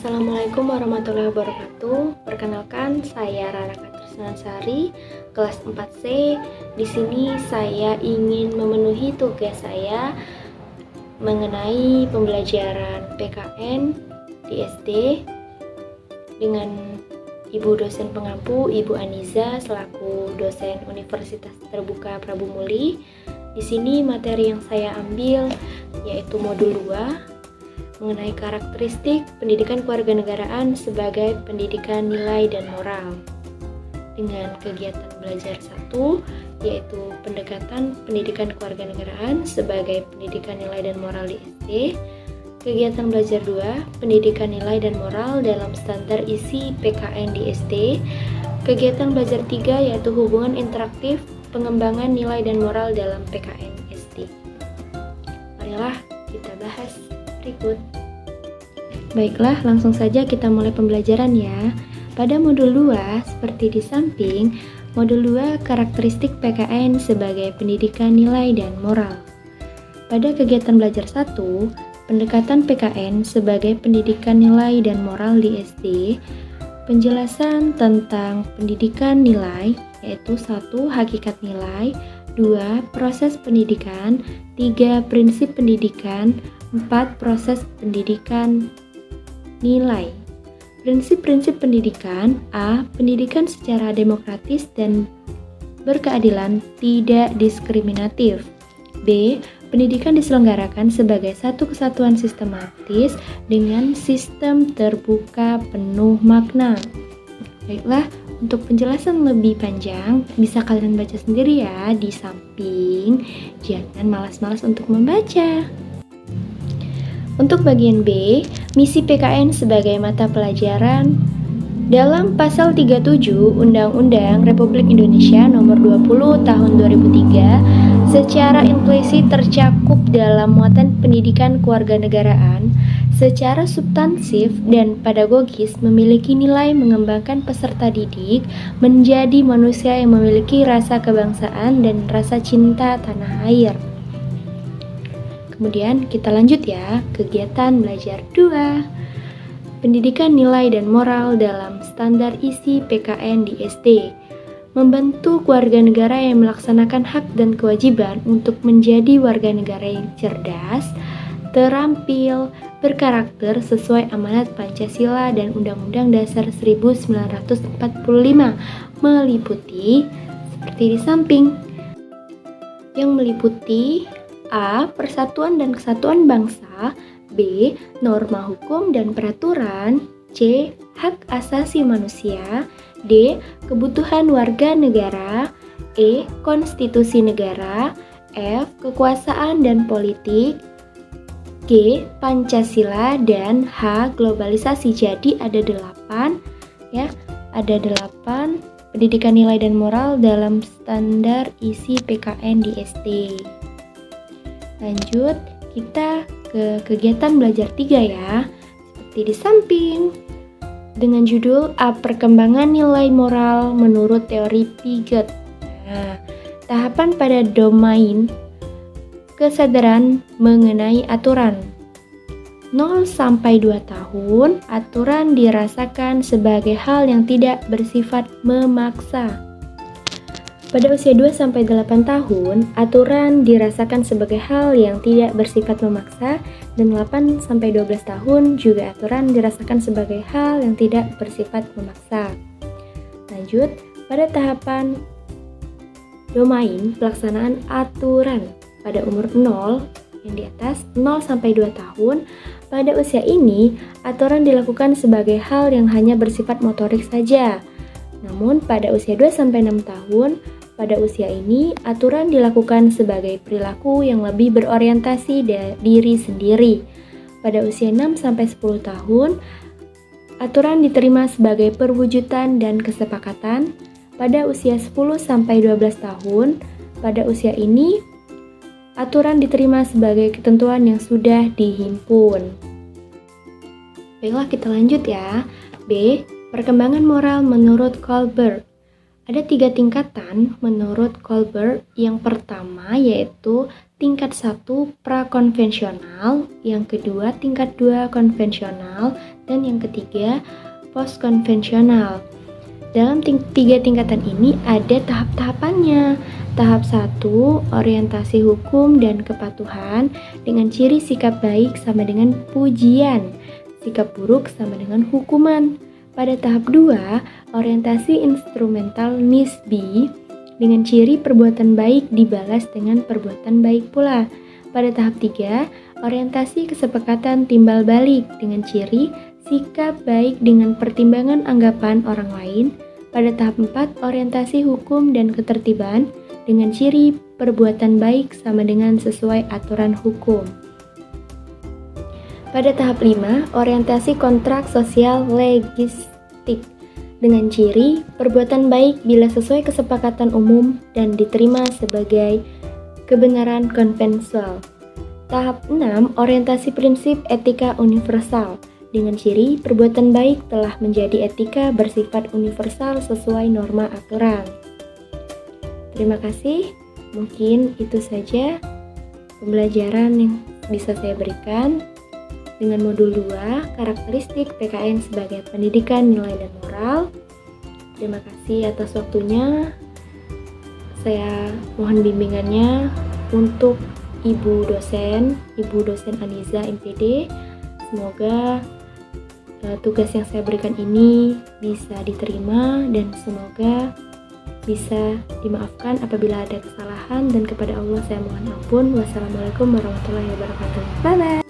Assalamualaikum warahmatullahi wabarakatuh. Perkenalkan, saya Rara Katrisnansari, kelas 4C. Di sini saya ingin memenuhi tugas saya mengenai pembelajaran PKN di SD dengan Ibu dosen pengampu, Ibu Aniza, selaku dosen Universitas Terbuka Prabu Muli. Di sini materi yang saya ambil yaitu modul 2 mengenai karakteristik pendidikan kewarganegaraan sebagai pendidikan nilai dan moral. Dengan kegiatan belajar 1 yaitu pendekatan pendidikan kewarganegaraan sebagai pendidikan nilai dan moral di SD. Kegiatan belajar 2 pendidikan nilai dan moral dalam standar isi PKN di SD. Kegiatan belajar 3 yaitu hubungan interaktif pengembangan nilai dan moral dalam PKN SD. Marilah kita bahas berikut. Baiklah, langsung saja kita mulai pembelajaran ya. Pada modul 2, seperti di samping, modul 2 karakteristik PKN sebagai pendidikan nilai dan moral. Pada kegiatan belajar 1, pendekatan PKN sebagai pendidikan nilai dan moral di SD, penjelasan tentang pendidikan nilai yaitu 1. Hakikat nilai, 2. Proses pendidikan, 3. Prinsip pendidikan, 4. Proses pendidikan nilai. Prinsip-prinsip pendidikan: A. Pendidikan secara demokratis dan berkeadilan, tidak diskriminatif. B. Pendidikan diselenggarakan sebagai satu kesatuan sistematis dengan sistem terbuka penuh makna. Baiklah, untuk penjelasan lebih panjang bisa kalian baca sendiri ya di samping. Jangan malas-malas untuk membaca. Untuk bagian B, misi PKN sebagai mata pelajaran. Dalam pasal 37 Undang-Undang Republik Indonesia Nomor 20 Tahun 2003, secara implisit tercakup dalam muatan pendidikan kewarganegaraan secara substansif dan pedagogis memiliki nilai mengembangkan peserta didik menjadi manusia yang memiliki rasa kebangsaan dan rasa cinta tanah air. Kemudian kita lanjut ya, kegiatan belajar 2. Pendidikan nilai dan moral dalam standar isi PKN di SD. Membentuk warga negara yang melaksanakan hak dan kewajiban untuk menjadi warga negara yang cerdas, terampil, berkarakter sesuai amanat Pancasila dan Undang-Undang Dasar 1945, meliputi seperti di samping. Yang meliputi A. Persatuan dan kesatuan bangsa, B. Norma hukum dan peraturan, C. Hak asasi manusia, D. Kebutuhan warga negara, E. Konstitusi negara, F. Kekuasaan dan politik, G. Pancasila, dan H. Globalisasi. Jadi ada 8 ya, ada 8 pendidikan nilai dan moral dalam standar isi PKN di SD. Lanjut, kita ke kegiatan belajar 3 ya, seperti di samping. Dengan judul A. Perkembangan nilai moral menurut teori Piaget. Nah, tahapan pada domain kesadaran mengenai aturan. 0 sampai 2 tahun, aturan dirasakan sebagai hal yang tidak bersifat memaksa. Pada usia 2-8 tahun, aturan dirasakan sebagai hal yang tidak bersifat memaksa, dan 8-12 tahun juga aturan dirasakan sebagai hal yang tidak bersifat memaksa. Lanjut, pada tahapan domain pelaksanaan aturan pada umur 0 yang di atas 0-2 tahun, pada usia ini aturan dilakukan sebagai hal yang hanya bersifat motorik saja. Namun pada usia 2-6 tahun, pada usia ini, aturan dilakukan sebagai perilaku yang lebih berorientasi diri sendiri. Pada usia 6-10 tahun, aturan diterima sebagai perwujudan dan kesepakatan. Pada usia 10-12 tahun, pada usia ini, aturan diterima sebagai ketentuan yang sudah dihimpun. Baiklah, kita lanjut ya. B. Perkembangan moral menurut Kohlberg. Ada 3 tingkatan menurut Kohlberg. Yang pertama yaitu tingkat 1 prakonvensional, yang kedua tingkat 2 konvensional, dan yang ketiga postkonvensional. Dalam 3 tingkatan ini ada tahap-tahapannya. Tahap 1, orientasi hukum dan kepatuhan dengan ciri sikap baik sama dengan pujian, sikap buruk sama dengan hukuman. Pada tahap 2, orientasi instrumental nisbi dengan ciri perbuatan baik dibalas dengan perbuatan baik pula. Pada tahap 3, orientasi kesepakatan timbal balik dengan ciri sikap baik dengan pertimbangan anggapan orang lain. Pada tahap 4, orientasi hukum dan ketertiban dengan ciri perbuatan baik sama dengan sesuai aturan hukum. Pada tahap 5, orientasi kontrak sosial legistik dengan ciri perbuatan baik bila sesuai kesepakatan umum dan diterima sebagai kebenaran konvensional. Tahap 6, orientasi prinsip etika universal dengan ciri perbuatan baik telah menjadi etika bersifat universal sesuai norma aturan. Terima kasih, mungkin itu saja pembelajaran yang bisa saya berikan dengan modul 2, karakteristik PKN sebagai pendidikan nilai dan moral. Terima kasih atas waktunya. Saya mohon bimbingannya untuk Ibu dosen Aniza MPD. Semoga tugas yang saya berikan ini bisa diterima dan semoga bisa dimaafkan apabila ada kesalahan, dan kepada Allah saya mohon ampun. Wassalamualaikum warahmatullahi wabarakatuh. Bye bye.